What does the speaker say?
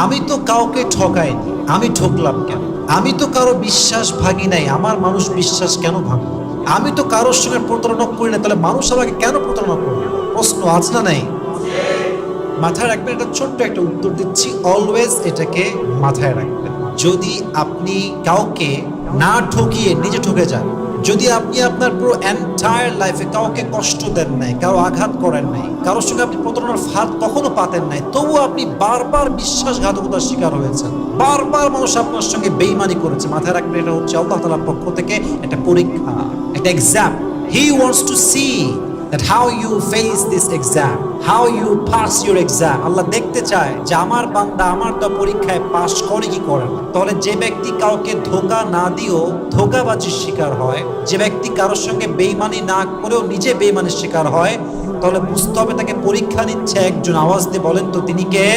আমি তো কাউকে ঠকাইনি, আমি ঠকলাম কেন? আমি তো কারো বিশ্বাস ভাঙি নাই, আমার মানুষ বিশ্বাস কেন ভাঙলো? আমি তো কারোর সঙ্গে প্রতারণা করি না, তাহলে মানুষ আমাকে কেন প্রতারণা করবে? প্রশ্ন আছে না নাই? মাথায় রাখবেন, এটা ছোট্ট একটা উত্তর দিচ্ছি, অলওয়েজ এটাকে মাথায় রাখবেন। যদি আপনি কাউকে না ঠকিয়ে নিজে ঠকে যান, যদি আপনি আপনার পুরো এন্টায়ার লাইফে কাউকে কষ্ট দেন নাই, কারো আঘাত করেন নাই, কারোর সঙ্গে আপনি প্রতারণার ফাঁদ কখনো পাতেন নাই, তবুও আপনি বারবার বিশ্বাসঘাতকতার শিকার হয়েছেন, বারবার মানুষ আপনার সঙ্গে বেইমানি করেছে, মাথায় রাখবেন এটা হচ্ছে আল্লাহ তাআলার পক্ষ থেকে একটা পরীক্ষা, একটা exam. He wants to see that how you face this exam, how you pass your exam. আল্লাহ দেখতে চায় যে আমার বান্দা আমার তো পরীক্ষায় পাস করে কি করে না। তাহলে যে ব্যক্তি কাউকে ধোঁকা না দিয়েও ধোঁকাবাজির শিকার হয়, যে ব্যক্তি কারোর সঙ্গে বেইমানি না করেও নিজে বেইমানির শিকার হয়, তাহলে বুঝতে হবে তাকে পরীক্ষা নিচ্ছে একজন। আওয়াজ দিয়ে বলেন তো তিনি কে?